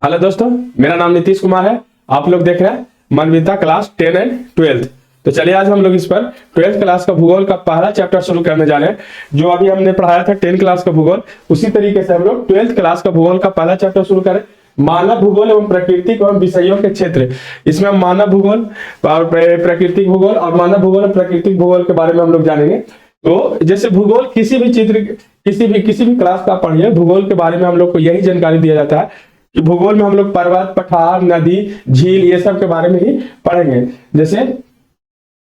Hello दोस्तों, मेरा नाम नीतीश कुमार है। आप लोग देख रहे हैं मानविता क्लास 10 एंड 12। तो चलिए आज हम लोग इस पर 12th क्लास का भूगोल का पहला चैप्टर शुरू करने जा रहे हैं। जो अभी हमने पढ़ाया था 10 क्लास का भूगोल, उसी तरीके से हम लोग 12th क्लास का भूगोल का पहला चैप्टर शुरू करें। मानव भूगोल एवं प्राकृतिक एवं विषयों के क्षेत्र। इसमें हम मानव भूगोल और प्राकृतिक भूगोल और मानव भूगोल और प्राकृतिक भूगोल के बारे में हम लोग जानेंगे। तो जैसे भूगोल किसी भी क्लास का पढ़िए, भूगोल के बारे में हम लोग को यही जानकारी दिया जाता है कि भूगोल में हम लोग पर्वत, पठार, नदी, झील ये सब के बारे में ही पढ़ेंगे। जैसे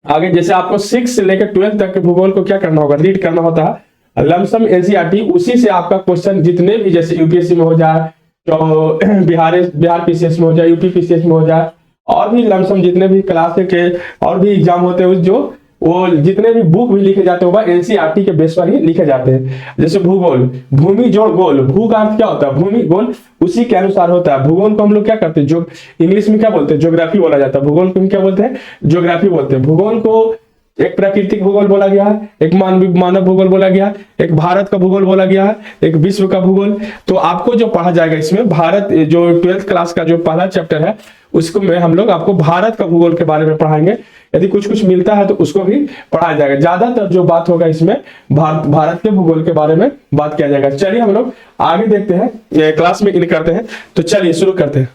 आगे जैसे आपको 6 से लेकर 12 तक के भूगोल को क्या करना होगा, रीड करना होता है लमसम एनसीईआरटी। उसी से आपका क्वेश्चन जितने भी जैसे यूपीएससी में हो जाए, तो बिहार पीसीएस में हो जाए, यूपी पीसीएस में हो जाए, और भी लमसम जितने भी क्लास के और भी एग्जाम होते हैं, जो वो जितने भी बुक भी लिखे जाते हैं वह एनसीईआरटी के बेस पर ही लिखे जाते हैं। जैसे भूगोल, भूमि जोड़ गोल, भू का अर्थ क्या होता है, भूमि गोल, उसी के अनुसार होता है। भूगोल को हम लोग क्या करते हैं, जो इंग्लिश में क्या बोलते हैं, ज्योग्राफी बोला जाता है। भूगोल को हम क्या बोलते हैं, ज्योग्राफी बोलते हैं। भूगोल को एक प्राकृतिक भूगोल बोला गया है, एक मानव भूगोल बोला गया है, एक भारत का भूगोल बोला गया है, एक विश्व का भूगोल। तो आपको जो पढ़ा जाएगा इसमें भारत, जो 12th क्लास का जो पहला चैप्टर है उसको में हम लोग आपको भारत का भूगोल के बारे में पढ़ाएंगे। यदि कुछ मिलता है तो उसको भी पढ़ाया जाएगा। ज्यादातर जो बात होगा इसमें भारत के भूगोल के बारे में बात किया जाएगा। चलिए हम लोग आगे देखते हैं, क्लास में इन करते हैं। तो चलिए शुरू करते हैं।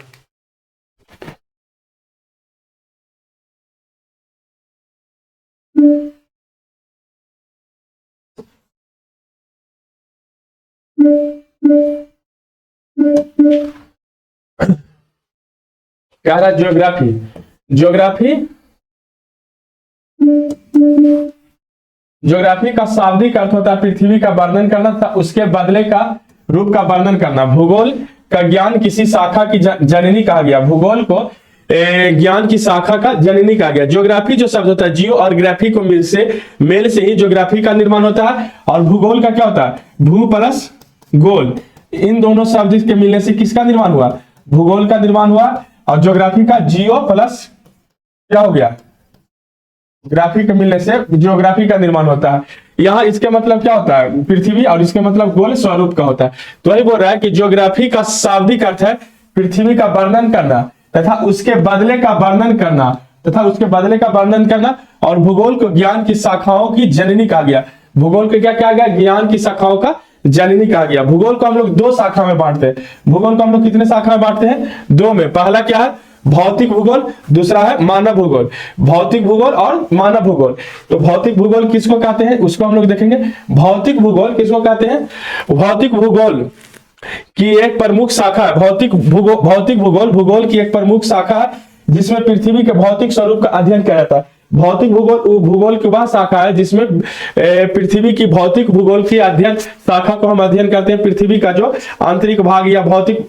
क्या है ज्योग्राफी। ज्योग्राफी का शाब्दिक अर्थ होता है पृथ्वी का वर्णन करना तथा उसके बदले का रूप का वर्णन करना। भूगोल का ज्ञान किसी शाखा की जननी कहा गया। भूगोल को ज्ञान की शाखा का जननी कहा गया। ज्योग्राफी जो शब्द होता है, जियो और ग्राफी को मेल से ही ज्योग्राफी का निर्माण होता है। और भूगोल का क्या होता है, भू प्लस गोल, इन दोनों शब्द के मिलने से किसका निर्माण हुआ, भूगोल का निर्माण हुआ। और ज्योग्राफी का जियो प्लस क्या हो गया, ग्राफी के मिलने से ज्योग्राफी का निर्माण होता है। यहाँ इसके मतलब क्या होता है, पृथ्वी, और इसके मतलब गोल स्वरूप का होता है। तो वही बोल रहा है कि ज्योग्राफी का शाब्दिक अर्थ है पृथ्वी का वर्णन करना तथा उसके बदले का वर्णन करना और भूगोल को ज्ञान की शाखाओं की जननी कहा गया। भूगोल को क्या कहा गया, ज्ञान की शाखाओं का जननी कहा गया। भूगोल को हम लोग 2 शाखा में बांटते हैं। भूगोल को हम लोग कितने शाखा में बांटते हैं, 2 में। पहला क्या है, भौतिक भूगोल, दूसरा है मानव भूगोल। भौतिक भूगोल और मानव भूगोल। तो भौतिक भूगोल किसको कहते हैं, उसको हम लोग देखेंगे। भौतिक भूगोल किसको कहते हैं, भौतिक भूगोल की एक प्रमुख शाखा है। भौतिक भूगोल भूगोल की एक प्रमुख शाखा है जिसमें पृथ्वी के भौतिक स्वरूप का अध्ययन किया जाता है। भौतिक भूगोल की वह शाखा है जिसमें पृथ्वी की भौतिक भूगोल की अध्ययन शाखा को हम अध्ययन करते हैं। पृथ्वी का जो आंतरिक भाग या भौतिक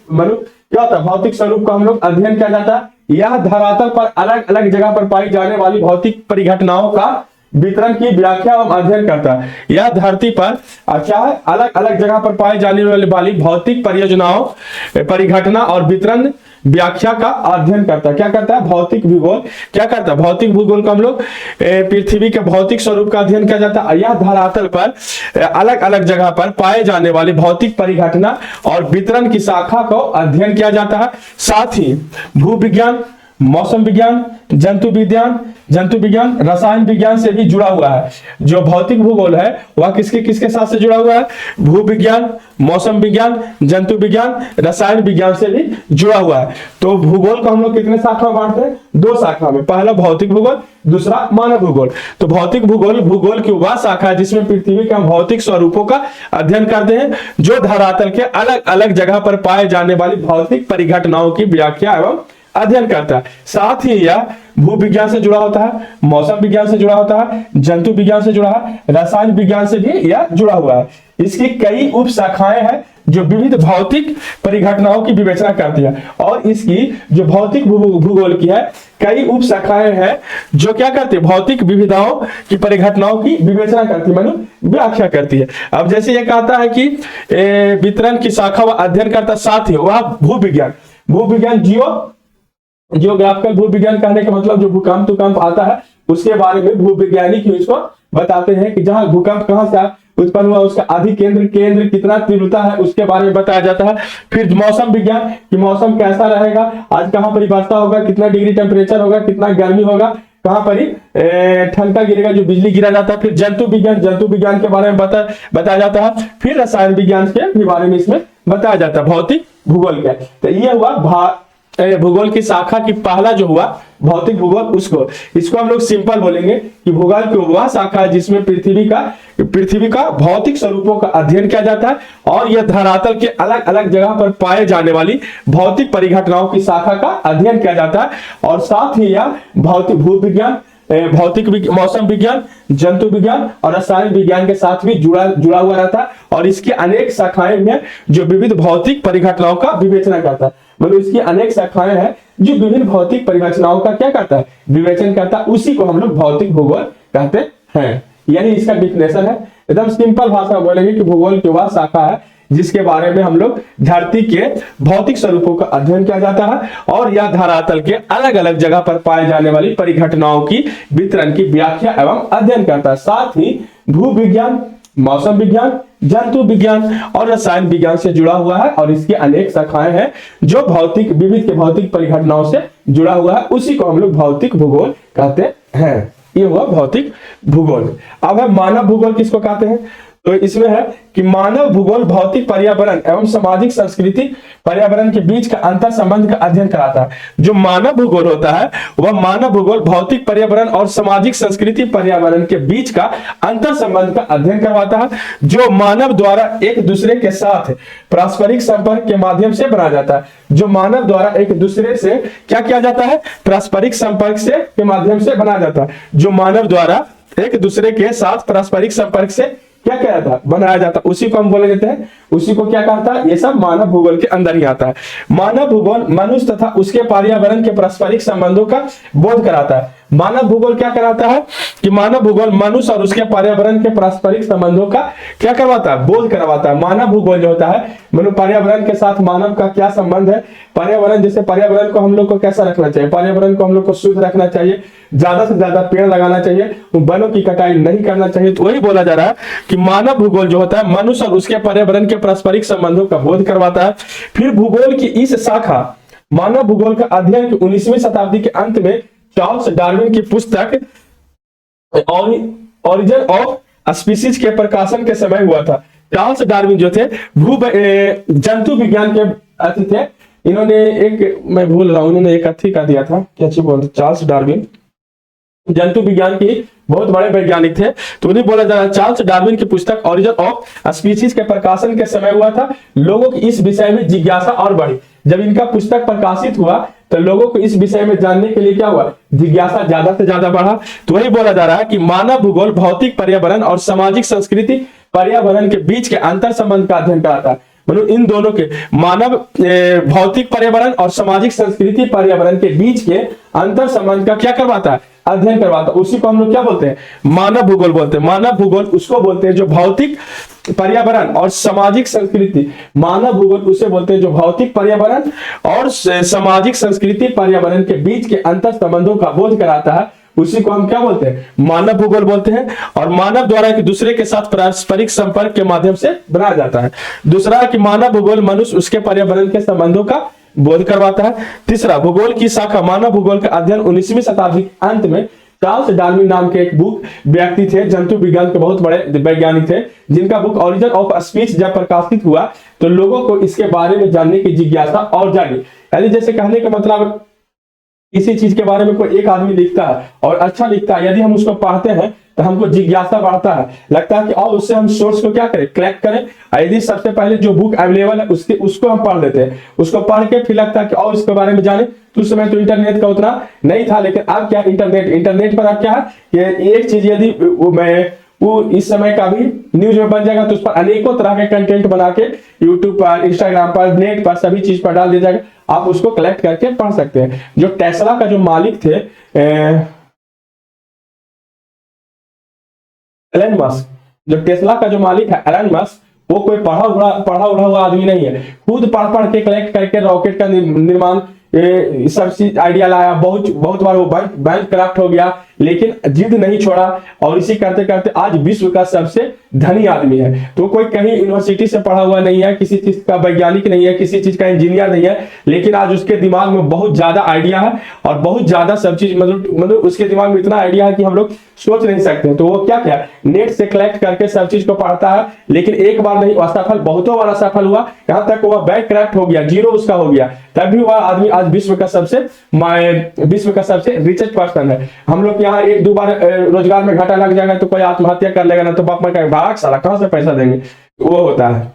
क्या होता है, भौतिक स्वरूप का हम लोग अध्ययन किया जाता है। यह धरातल पर अलग अलग जगह पर पाई जाने वाली भौतिक परिघटनाओं का वितरण की व्याख्या एवं अध्ययन करता है। यह धरती पर क्या है, अलग अलग जगह पर पाई जाने वाली भौतिक परियोजनाओं, परिघटना और वितरण व्याख्या का अध्ययन करता है। क्या करता है, भौतिक भूगोल क्या करता है, भौतिक भूगोल को हम लोग पृथ्वी के भौतिक स्वरूप का अध्ययन किया जाता है। यह धरातल पर अलग अलग जगह पर पाए जाने वाली भौतिक परिघटना और वितरण की शाखा को अध्ययन किया जाता है। साथ ही भू विज्ञान, मौसम विज्ञान, जंतु विज्ञान, रसायन विज्ञान से भी जुड़ा हुआ है। जो भौतिक भूगोल है वह किसके साथ से जुड़ा हुआ है, भू विज्ञान, मौसम विज्ञान, जंतु विज्ञान, रसायन विज्ञान से भी जुड़ा हुआ है। तो भूगोल को हम लोग कितने शाखा में बांटते हैं, 2 शाखा में। पहला भौतिक भूगोल, दूसरा मानव भूगोल। तो भौतिक भूगोल की वह शाखा है जिसमें पृथ्वी के भौतिक स्वरूपों का अध्ययन करते हैं, जो धरातल के अलग अलग जगह पर पाए जाने वाली भौतिक परिघटनाओं की व्याख्या एवं अध्ययन करता है। साथ ही यह भू विज्ञान से जुड़ा होता है, मौसम विज्ञान से जुड़ा होता है, जंतु विज्ञान से जुड़ा है, रसायन विज्ञान से भी यह जुड़ा हुआ है। इसकी कई उप शाखाएं हैं जो विविध भौतिक परिघटनाओं की विवेचना करती है। और इसकी जो भौतिक भूगोल की है कई उप शाखाएं हैं जो क्या करती है, भौतिक विविधताओं की परिघटनाओं की विवेचना करती है, मानो व्याख्या करती है। अब जैसे ये कहता है कि वितरण की शाखा व अध्ययन करता, साथ ही वह भू विज्ञान जियोग्राफिकल भू विज्ञान कहने का मतलब जो भूकंप आता है उसके बारे में भूविज्ञानिक इसको बताते हैं कि जहां भूकंप कहां से आया उत्पन्न हुआ, उसका अधिकेंद्र केंद्र कितना तीव्रता है उसके बारे में बताया जाता है। फिर मौसम विज्ञान कि मौसम कैसा रहेगा, आज कहाँ पर वर्षा होगा, कितना डिग्री टेम्परेचर होगा, कितना गर्मी होगा, कहां पर ही ठनका गिरेगा, जो बिजली गिरा जाता है। फिर जंतु विज्ञान के बारे में बताया जाता है। फिर रसायन विज्ञान के भी बारे में इसमें बताया जाता है। भौतिक भूगोल का तो ये हुआ भूगोल की शाखा की पहला जो हुआ भौतिक भूगोल, इसको हम लोग सिंपल बोलेंगे कि भूगोल की वह शाखा है जिसमें पृथ्वी का भौतिक स्वरूपों का अध्ययन किया जाता है और यह धरातल के अलग अलग जगह पर पाए जाने वाली भौतिक परिघटनाओं की शाखा का अध्ययन किया जाता है। और साथ ही यह भौतिक भूविज्ञान, मौसम विज्ञान, जंतु विज्ञान और रसायन विज्ञान के साथ भी जुड़ा हुआ रहता है। और इसकी अनेक शाखाएं हैं जो विविध भौतिक परिघटनाओं का विवेचना करता है। मतलब इसकी अनेक शाखाएं हैं जो विभिन्न भौतिक परिघटनाओं का क्या करता है, विवेचन करता है। उसी को हम लोग भौतिक भूगोल कहते हैं। यानी इसका डिफिनेशन है, एकदम सिंपल भाषा में बोलेंगे कि भूगोल की वह शाखा है जिसके बारे में हम लोग धरती के भौतिक स्वरूपों का अध्ययन किया जाता है और यह धरातल के अलग अलग जगह पर पाए जाने वाली परिघटनाओं की वितरण की व्याख्या एवं अध्ययन करता है। साथ ही भू विज्ञान, मौसम विज्ञान, जंतु विज्ञान और रसायन विज्ञान से जुड़ा हुआ है और इसकी अनेक शाखाएं हैं जो विविध के भौतिक परिघटनाओं से जुड़ा हुआ है। उसी को हम लोग भौतिक भूगोल कहते हैं। ये हुआ भौतिक भूगोल। अब है मानव भूगोल, किसको कहते हैं? तो इसमें है कि मानव भूगोल भौतिक पर्यावरण एवं सामाजिक संस्कृति पर्यावरण के बीच का अंतर संबंध का अध्ययन कराता है। जो मानव भूगोल होता है वह मानव भूगोल भौतिक पर्यावरण और सामाजिक संस्कृति पर्यावरण के बीच का अंतर संबंध का अध्ययन करवाता है, जो मानव द्वारा एक दूसरे के साथ पारस्परिक संपर्क के माध्यम से बनाया जाता है। जो मानव द्वारा एक दूसरे से क्या किया जाता है, पारस्परिक संपर्क से के माध्यम से बनाया जाता है। जो मानव द्वारा एक दूसरे के साथ पारस्परिक संपर्क से क्या किया जाता है, बनाया जाता है, उसी को हम बोले देते हैं। उसी को क्या कहता है, ये सब मानव भूगोल के अंदर ही आता है। मानव भूगोल मनुष्य तथा उसके पर्यावरण के पारस्परिक संबंधों का बोध कराता है। मानव भूगोल क्या कराता है कि मानव भूगोल मनुष्य और उसके पर्यावरण के पारस्परिक संबंधों का क्या करवाता है, बोध करवाता है। मानव भूगोल जो होता है मतलब पर्यावरण के साथ मानव का क्या संबंध है, पर्यावरण जैसे पर्यावरण को हम लोग को कैसा रखना चाहिए, पर्यावरण को हम लोग को शुद्ध रखना चाहिए, ज्यादा से ज्यादा पेड़ लगाना चाहिए, वनों की कटाई नहीं करना चाहिए। तो वही बोला जा रहा है कि मानव भूगोल जो होता है मनुष्य और उसके पर्यावरण के पारस्परिक संबंधों का बोध करवाता है। फिर भूगोल की इस शाखा मानव भूगोल का अध्ययन 19वीं शताब्दी के अंत में चार्ल्स डार्विन की पुस्तक ओरिजिन ऑफ स्पीसीज के प्रकाशन के समय हुआ था। चार्ल्स डार्विन जो थे जंतु विज्ञान के अति थे। इन्होंने एक, मैं भूल रहा हूं, इन्होंने एक अथी का दिया था, क्या चीज बोलते, चार्ल्स डार्विन जंतु विज्ञान की बहुत बड़े वैज्ञानिक थे। तो उन्हें बोला जा रहा है चार्ल्स डार्विन की पुस्तक ओरिजिन ऑफ स्पीसीज के प्रकाशन के समय हुआ था। लोगों की इस विषय में जिज्ञासा और बढ़ी। जब इनका पुस्तक प्रकाशित हुआ तो लोगों को इस विषय में जानने के लिए क्या हुआ, जिज्ञासा ज्यादा से ज्यादा बढ़ा। तो वही बोला जा रहा है कि मानव भूगोल भौतिक पर्यावरण और सामाजिक संस्कृति पर्यावरण के बीच के अंतर संबंध का अध्ययन कराता है। मतलब इन दोनों के मानव भौतिक पर्यावरण और सामाजिक संस्कृति पर्यावरण के बीच के अंतर संबंध का क्या करवाता है, अध्ययन करवाता है। उसी को हम लोग क्या बोलते हैं, मानव भूगोल बोलते हैं। मानव भूगोल उसको बोलते हैं जो भौतिक पर्यावरण और सामाजिक संस्कृति, मानव भूगोल उसे बोलते हैं जो भौतिक पर्यावरण और सामाजिक संस्कृति पर्यावरण के बीच के अंतर संबंधों का बोध कराता है। उसी को हम क्या बोलते हैं, मानव भूगोल बोलते हैं। और मानव द्वारा एक दूसरे के साथ पारस्परिक संपर्क के माध्यम से बनाया जाता है। दूसरा कि मानव भूगोल मनुष्य उसके पर्यावरण के संबंधों का बोध करवाता है। तीसरा भूगोल की शाखा मानव भूगोल का अध्ययन 19वीं शताब्दी के अंत में चार्ल्स डार्विन नाम के एक बुक व्यक्ति थे, जंतु विज्ञान के बहुत बड़े वैज्ञानिक थे, जिनका बुक ओरिजिन ऑफ स्पीसीज जब प्रकाशित हुआ तो लोगों को इसके बारे में जानने की जिज्ञासा और जागी। यानी जैसे कहने का मतलब किसी चीज के बारे में कोई एक आदमी लिखता है और अच्छा लिखता है, यदि हम उसको पढ़ते हैं तो हमको जिज्ञासा बढ़ता है, लगता है कि और उससे हम सोर्स को क्या करें, कलेक्ट करें। यदि सबसे पहले जो बुक अवेलेबल है उसको हम पढ़ लेते हैं, उसको पढ़ के फिर लगता है कि और इसके बारे में जाने। तो उस समय तो इंटरनेट का उतना नहीं था, लेकिन अब क्या इंटरनेट पर अब क्या है कि एक चीज यदि वो इस समय का भी न्यूज में बन जाएगा तो उस पर अनेकों तरह के कंटेंट बना के यूट्यूब पर, इंस्टाग्राम पर, नेट पर, सभी चीज पर डाल दिया जाएगा। आप उसको कलेक्ट करके पढ़ सकते हैं। जो टेस्ला का जो मालिक थे एलन मस्क, जो टेस्ला का जो मालिक है एलन मस्क, वो कोई पढ़ा उड़ा हुआ आदमी नहीं है। खुद पढ़ के कलेक्ट करके रॉकेट का निर्माण सब चीज आइडिया लाया। बहुत बार वो बैंक करप्ट हो गया, लेकिन जिद नहीं छोड़ा और इसी करते करते आज विश्व का सबसे धनी आदमी है, तो कोई कहीं यूनिवर्सिटी से पढ़ा हुआ नहीं है, किसी चीज का वैज्ञानिक नहीं है, किसी चीज का इंजीनियर नहीं है, लेकिन आज उसके दिमाग में बहुत ज्यादा आइडिया है और बहुत ज्यादा सब चीज मतलब उसके दिमाग में इतना आइडिया है कि हम लोग सोच नहीं सकते। तो वो क्या क्या नेट से कलेक्ट करके सब चीज को पढ़ता है, लेकिन एक बार नहीं असफल, बहुतों बार असफल हुआ, यहाँ तक वह बैंक क्रैक्ट हो गया, जीरो उसका हो गया, तब भी वह आदमी आज विश्व का सबसे रिचेस्ट पर्सन है। हम लोग यहाँ एक दो बार रोजगार में घाटा लग जाएगा तो कोई आत्महत्या कर लेगा ना, तो बाप माँ का भाग साला कहां से पैसा देंगे, वो होता है।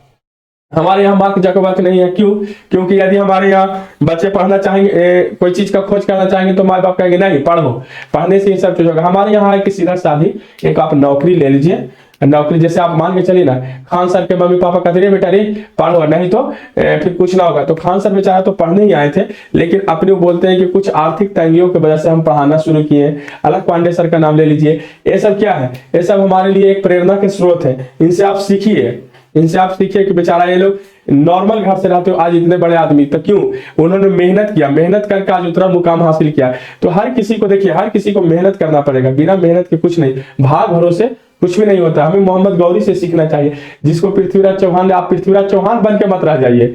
हमारे यहाँ मार्क जकबाक नहीं है, क्यों? क्योंकि यदि हमारे यहाँ बच्चे पढ़ना चाहेंगे, कोई चीज का खोज करना चाहेंगे, तो माँ बाप कहेंगे नहीं पढ़ो, पढ़ने से ही सब चीज होगा। हमारे यहाँ है कि सीधा साधी एक आप नौकरी ले लीजिए, नौकरी जैसे आप मान के चलिए ना, खान सर के मम्मी पापा कहते बेटा रे पढ़ो, नहीं तो फिर कुछ ना होगा। तो खान सर बेचारा तो पढ़ने ही आए थे, लेकिन अपने बोलते हैं कि कुछ आर्थिक तंगियों की वजह से हम पढ़ाना शुरू किए। अलग पांडे सर का नाम ले लीजिए, ये सब क्या है, ये सब हमारे लिए एक प्रेरणा के स्रोत है। इनसे आप सीखिए, इनसे आप सीखिए कि बेचारा ये लोग नॉर्मल घर से रहते हो आज इतने बड़े आदमी, तो क्यों? उन्होंने मेहनत किया, मेहनत करके आज उतना मुकाम हासिल किया। तो हर किसी को देखिए, हर किसी को मेहनत करना पड़ेगा, बिना मेहनत के कुछ नहीं, भाग भरोसे कुछ भी नहीं होता। हमें मोहम्मद गौरी से सीखना चाहिए, जिसको पृथ्वीराज चौहान, आप पृथ्वीराज चौहान बन के मत रह जाइए,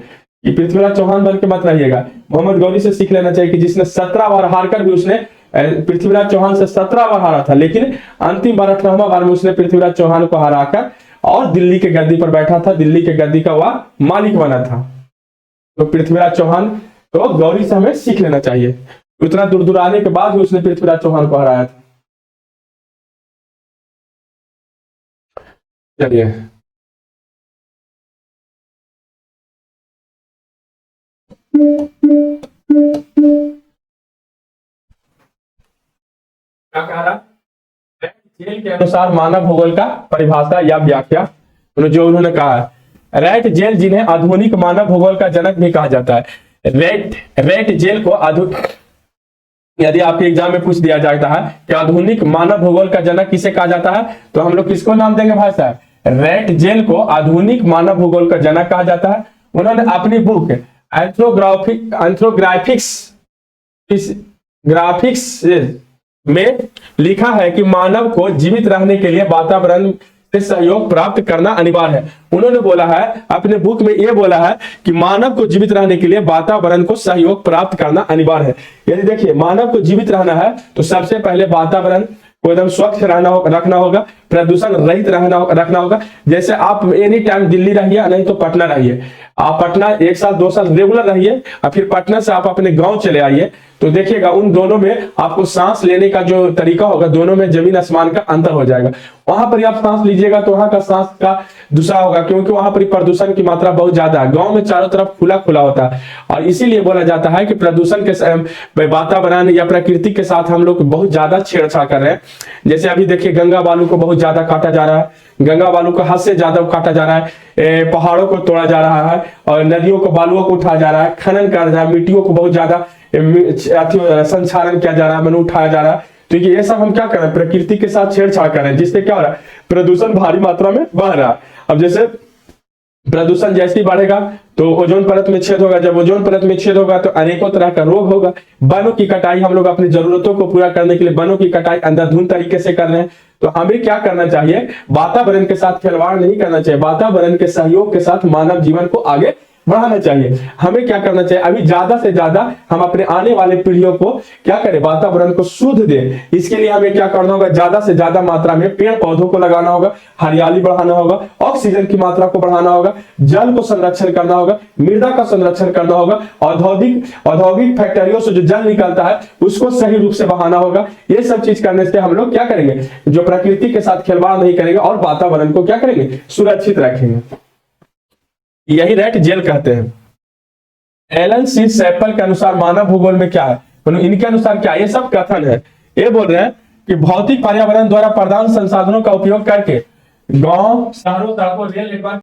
कि पृथ्वीराज चौहान बन के मत रहिएगा। मोहम्मद गौरी से सीख लेना चाहिए कि जिसने 17 बार हार कर भी उसने पृथ्वीराज चौहान से 17 बार हारा था, लेकिन अंतिम बार 18वां बार में उसने पृथ्वीराज चौहान को हराकर और दिल्ली के गद्दी पर बैठा था, दिल्ली के गद्दी का वह मालिक बना था। तो पृथ्वीराज चौहान, तो गौरी से हमें सीख लेना चाहिए। उतना दूर दूर आने के बाद भी उसने पृथ्वीराज चौहान को हराया था। चलिए क्या कह रहा, जेल के अनुसार मानव भूगोल का परिभाषा या व्याख्या जो उन्होंने कहा है, रेट जेल जिन्हें आधुनिक मानव भूगोल का जनक भी कहा जाता है। रेट जेल को यदि आपके एग्जाम में पूछ दिया जाता है कि आधुनिक मानव भूगोल का जनक किसे कहा जाता है, तो हम लोग किसको नाम देंगे भाई साहब? रेट जेल को आधुनिक मानव भूगोल का जनक कहा जाता है। उन्होंने अपनी बुक ग्राफिक्स में लिखा है कि मानव को जीवित रहने के लिए वातावरण से सहयोग प्राप्त करना अनिवार्य है। उन्होंने बोला है अपने बुक में, ये बोला है कि मानव को जीवित रहने के लिए वातावरण को सहयोग प्राप्त करना अनिवार्य है। यदि देखिए मानव को जीवित रहना है तो सबसे पहले वातावरण को एकदम स्वच्छ रखना होगा, प्रदूषण रहित रखना होगा। जैसे आप एनी टाइम दिल्ली रहिए, नहीं तो पटना रहिए, आप पटना 1 साल 2 साल रेगुलर रहिए और फिर पटना से आप अपने गांव चले आइए, तो देखिएगा उन दोनों में आपको सांस लेने का जो तरीका होगा, दोनों में जमीन आसमान का अंतर हो जाएगा। वहां पर आप सांस लीजिएगा तो वहां का सांस का दूसरा होगा, क्योंकि वहां पर प्रदूषण की मात्रा बहुत ज्यादा है। गांव में चारों तरफ खुला खुला होता है, और इसीलिए बोला जाता है कि प्रदूषण के वातावरण या प्रकृति के साथ हम लोग बहुत ज्यादा छेड़छाड़ कर रहे हैं। जैसे अभी देखिए गंगा बालू को बहुत ज्यादा काटा जा रहा है, गंगा बालू को हद से ज्यादा काटा जा रहा है, पहाड़ों को तोड़ा जा रहा है, और नदियों को बालुओं को उठाया जा रहा है, खनन कर रहा है, मिट्टियों को बहुत ज्यादा संचालन किया जा रहा है, मैंने उठाया जा रहा है। तो ये सब हम क्या कर रहे हैं? प्रकृति के साथ छेड़छाड़ कर रहे हैं, जिससे क्या हो रहा है? प्रदूषण भारी मात्रा में बढ़ रहा है। अब जैसे प्रदूषण जैसे ही बढ़ेगा तो ओजोन परत में छेद होगा, जब ओजोन परत में छेद होगा तो अनेकों तरह का रोग होगा। वनों की कटाई, हम लोग अपनी जरूरतों को पूरा करने के लिए वनों की कटाई अंधाधुंध तरीके से कर रहे हैं। तो हमें क्या करना चाहिए? वातावरण के साथ खिलवाड़ नहीं करना चाहिए, वातावरण के सहयोग के साथ मानव जीवन को आगे बढ़ाना चाहिए। हमें क्या करना चाहिए? अभी ज्यादा से ज्यादा हम अपने आने वाले पीढ़ियों को क्या करें? वातावरण को शुद्ध दें। इसके लिए हमें क्या करना होगा? ज्यादा से ज्यादा मात्रा में पेड़ पौधों को लगाना होगा, हरियाली बढ़ाना होगा, ऑक्सीजन की मात्रा को बढ़ाना होगा, जल को संरक्षण करना होगा, मृदा का संरक्षण करना होगा, औद्योगिक फैक्ट्रियों से जो जल निकलता है उसको सही रूप से बहाना होगा। ये सब चीज करने से हम लोग क्या करेंगे? जो प्रकृति के साथ खिलवाड़ नहीं करेंगे और वातावरण को क्या करेंगे? सुरक्षित रखेंगे। यही रेट जेल कहते हैं। एलन सी सैपल के अनुसार मानव भूगोल में क्या है? इनके अनुसार क्या? ये सब कथन है। ये बोल रहे हैं कि भौतिक पर्यावरण द्वारा प्रदान संसाधनों का उपयोग करके गांव, शहरों, सड़कों, रेल नेटवर्क